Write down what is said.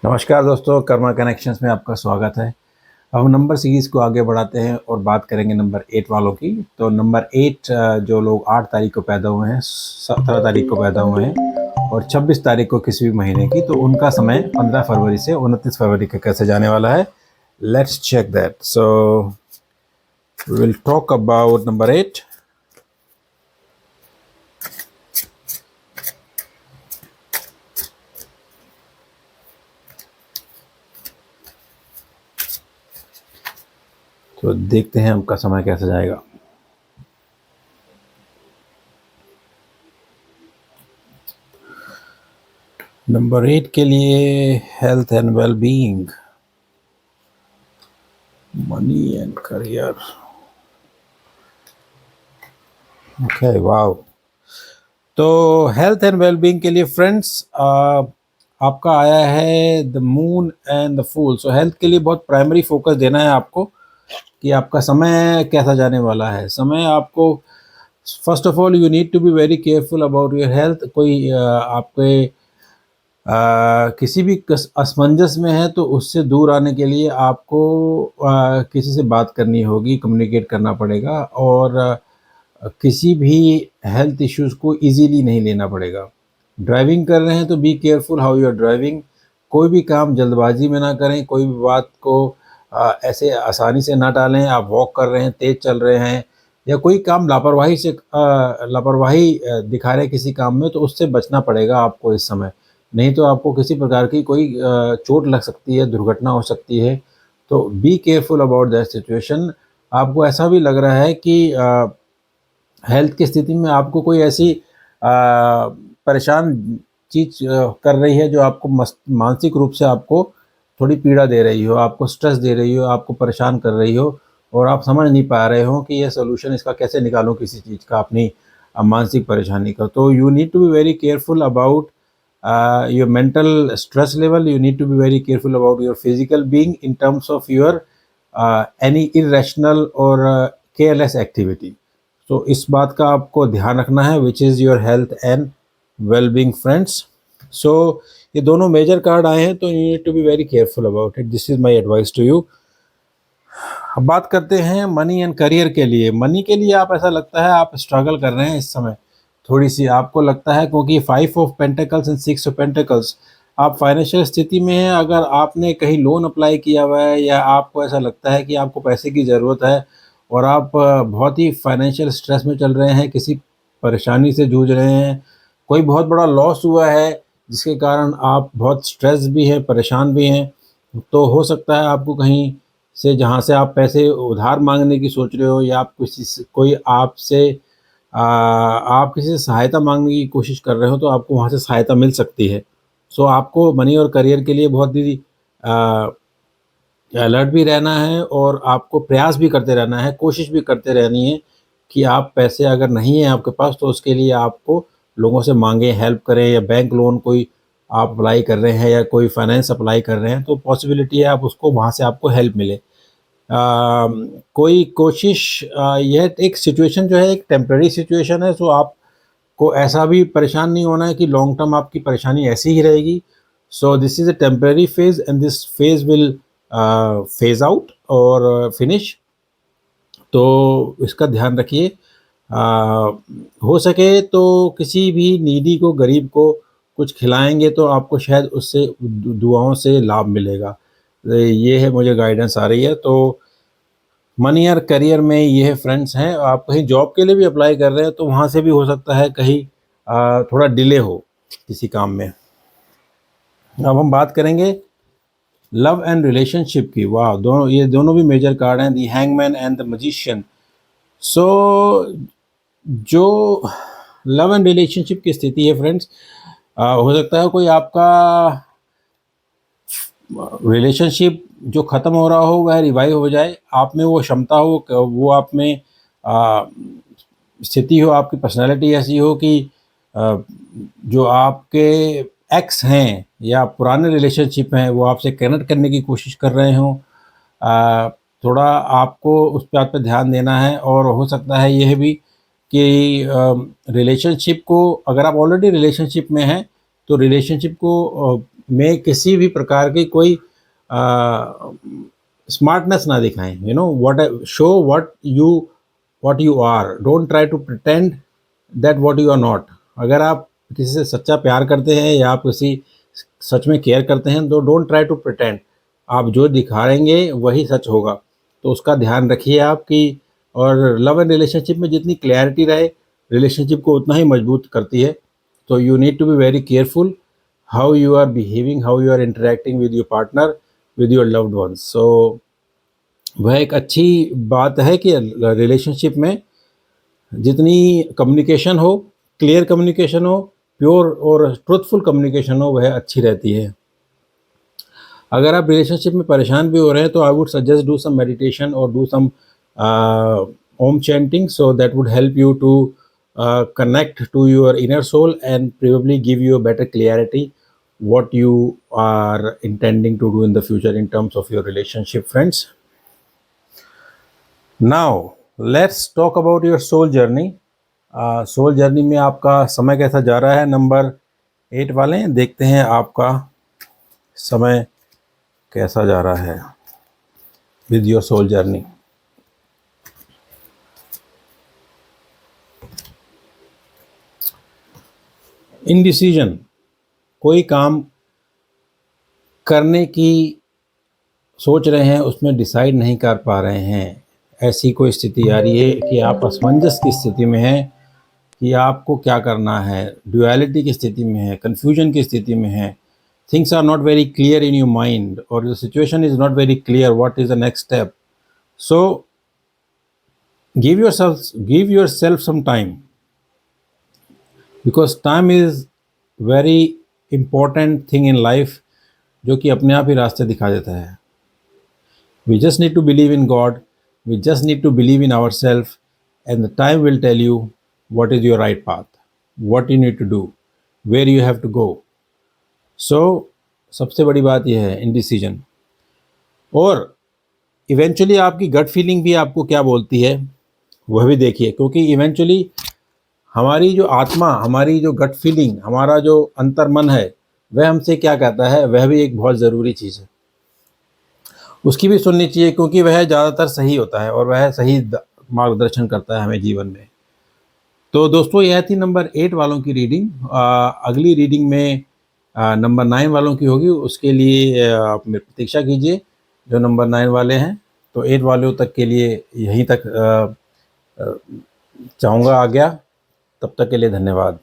नमस्कार दोस्तों, कर्मा कनेक्शंस में आपका स्वागत है। अब हम नंबर सीरीज़ को आगे बढ़ाते हैं और बात करेंगे नंबर 8 वालों की। तो नंबर 8 जो लोग 8 तारीख को पैदा हुए हैं, 17 तारीख को पैदा हुए हैं और 26 तारीख को किसी भी महीने की, तो उनका समय 15 फरवरी से 29 फरवरी का कैसे जाने वाला है। Let's check that. So we will talk about number 8। तो देखते हैं आपका समय कैसे जाएगा। नंबर 8 के लिए health and well being, money and career. Okay, wow. तो हेल्थ एंड वेलबींग के लिए फ्रेंड्स आपका आया है the moon and the fool. So health के लिए बहुत प्राइमरी फोकस देना है आपको कि आपका समय कैसा जाने वाला है। समय आपको first of all you need to be very careful about your health. कोई आपके किसी भी असमंजस में है तो उससे दूर आने के लिए आपको किसी से बात करनी होगी, कम्युनिकेट करना पड़ेगा और किसी भी हेल्थ इश्यूज़ को इजीली नहीं लेना पड़ेगा। ड्राइविंग कर रहे हैं तो be careful how you are driving. कोई भी काम जल्दबाजी में ना करें, कोई भी बात को ऐसे आसानी से ना टालें। आप वॉक कर रहे हैं, तेज़ चल रहे हैं या कोई काम लापरवाही दिखा रहे हैं किसी काम में, तो उससे बचना पड़ेगा आपको इस समय। नहीं तो आपको किसी प्रकार की कोई चोट लग सकती है, दुर्घटना हो सकती है। तो be careful about that situation. आपको ऐसा भी लग रहा है कि हेल्थ की स्थिति में आपको कोई ऐसी परेशान चीज़ कर रही है जो आपको मानसिक रूप से आपको थोड़ी पीड़ा दे रही हो, आपको स्ट्रेस दे रही हो, आपको परेशान कर रही हो और आप समझ नहीं पा रहे हो कि ये सॉल्यूशन इसका कैसे निकालूं किसी चीज़ का, अपनी मानसिक परेशानी का। तो you need to be very careful about your mental stress level. You need to be very careful about your physical being in terms of your any irrational or careless activity. तो इस बात का आपको ध्यान रखना है, which is your health and wellbeing friends. So ये दोनों मेजर कार्ड आए हैं, तो you need to be very careful about it. This is my advice to you. अब बात करते हैं मनी एंड करियर के लिए। मनी के लिए आप ऐसा लगता है आप स्ट्रगल कर रहे हैं इस समय, थोड़ी सी आपको लगता है, क्योंकि 5 of pentacles and 6 of pentacles, आप फाइनेंशियल स्थिति में हैं। अगर आपने कहीं लोन अप्लाई किया हुआ है या आपको ऐसा लगता है कि आपको पैसे की ज़रूरत है और आप बहुत ही फाइनेंशियल स्ट्रेस में चल रहे हैं, किसी परेशानी से जूझ रहे हैं, कोई बहुत बड़ा लॉस हुआ है जिसके कारण आप बहुत स्ट्रेस भी हैं, परेशान भी हैं, तो हो सकता है आपको कहीं से, जहाँ से आप पैसे उधार मांगने की सोच रहे हो या आप किसी से कोई आपसे आप किसी से सहायता मांगने की कोशिश कर रहे हो, तो आपको वहाँ से सहायता मिल सकती है। सो आपको मनी और करियर के लिए बहुत ही अलर्ट भी रहना है और आपको प्रयास भी करते रहना है, कोशिश भी करते रहनी है कि आप पैसे अगर नहीं है आपके पास तो उसके लिए आपको लोगों से मांगें, हेल्प करें, या बैंक लोन कोई आप अप्लाई कर रहे हैं या कोई फाइनेंस अप्लाई कर रहे हैं तो पॉसिबिलिटी है आप उसको वहाँ से आपको हेल्प मिले। कोई कोशिश यह एक सिचुएशन जो है एक टेम्परेरी सिचुएशन है, सो आपको ऐसा भी परेशान नहीं होना है कि लॉन्ग टर्म आपकी परेशानी ऐसी ही रहेगी। So this is a temporary phase and this phase will phase out और फिनिश। तो इसका ध्यान रखिए। हो सके तो किसी भी नीडी को, गरीब को कुछ खिलाएंगे तो आपको शायद उससे दुआओं से लाभ मिलेगा। ये है, मुझे गाइडेंस आ रही है। तो मनी और करियर में ये फ्रेंड्स हैं। आप कहीं जॉब के लिए भी अप्लाई कर रहे हैं तो वहाँ से भी हो सकता है कहीं थोड़ा डिले हो किसी काम में। अब हम बात करेंगे लव एंड रिलेशनशिप की। वाह, ये दोनों भी मेजर कार्ड हैं, दी हैंगमैन एंड द मैजिशियन। सो जो लव एंड रिलेशनशिप की स्थिति है फ्रेंड्स, हो सकता है कोई आपका रिलेशनशिप जो ख़त्म हो रहा हो वह रिवाइव हो जाए, आप में वो क्षमता हो, वो आप में स्थिति हो, आपकी पर्सनैलिटी ऐसी हो कि जो आपके एक्स हैं या पुराने रिलेशनशिप हैं वो आपसे कनेक्ट करने की कोशिश कर रहे हों। थोड़ा आपको उस बात पे ध्यान देना है। और हो सकता है यह भी कि रिलेशनशिप को, अगर आप ऑलरेडी रिलेशनशिप में हैं तो रिलेशनशिप को में किसी भी प्रकार की कोई स्मार्टनेस ना दिखाएं। You know what, show what you are, don't try to pretend that what you are not. अगर आप किसी से सच्चा प्यार करते हैं या आप किसी सच में केयर करते हैं तो डोंट ट्राई टू प्रिटेंड, आप जो दिखाएंगे वही सच होगा। तो उसका ध्यान रखिए आपकी। और लव एंड रिलेशनशिप में जितनी क्लैरिटी रहे, रिलेशनशिप को उतना ही मजबूत करती है। तो you need to be very careful how you are behaving, how you are interacting with your partner, with your loved ones. So वह एक अच्छी बात है कि रिलेशनशिप में जितनी कम्युनिकेशन हो, क्लियर कम्युनिकेशन हो, प्योर और ट्रुथफुल कम्युनिकेशन हो, वह अच्छी रहती है। अगर आप रिलेशनशिप में परेशान भी हो रहे हैं तो I would suggest do some meditation और do some Om chanting, so that would help you to connect to your inner soul and probably give you a better clarity what you are intending to do in the future in terms of your relationship, friends. Now let's talk about your soul journey. Soul journey में आपका समय कैसा जा रहा है? Number 8 वाले देखते हैं आपका समय कैसा जा रहा है with your soul journey. Indecision, कोई काम करने की सोच रहे हैं उसमें डिसाइड नहीं कर पा रहे हैं, ऐसी कोई स्थिति आ रही है कि आप असमंजस की स्थिति में हैं कि आपको क्या करना है, ड्युअलिटी की स्थिति में है, कन्फ्यूजन की स्थिति में है, things are not very clear in your mind और the situation is not very clear what is the next step. So give yourself some time, because time is very important thing in life, जो कि अपने आप ही रास्ते दिखा देता है। We just need to believe in God, we just need to believe in our self and the time will tell you what is your right path, what you need to do, where you have to go. So सबसे बड़ी बात यह है indecision. और eventually आपकी gut feeling भी आपको क्या बोलती है वह भी देखिए, क्योंकि इवेंचुअली हमारी जो आत्मा, हमारी जो गट फीलिंग, हमारा जो अंतर्मन है, वह हमसे क्या कहता है, वह भी एक बहुत ज़रूरी चीज़ है। उसकी भी सुननी चाहिए, क्योंकि वह ज़्यादातर सही होता है और वह सही मार्गदर्शन करता है हमें जीवन में। तो दोस्तों यह थी नंबर 8 वालों की रीडिंग। अगली रीडिंग में नंबर 9 वालों की होगी, उसके लिए आप मेरी प्रतीक्षा कीजिए जो नंबर 9 वाले हैं। तो 8 वालों तक के लिए यहीं तक चाहूँगा आज्ञा। तब तक के लिए धन्यवाद।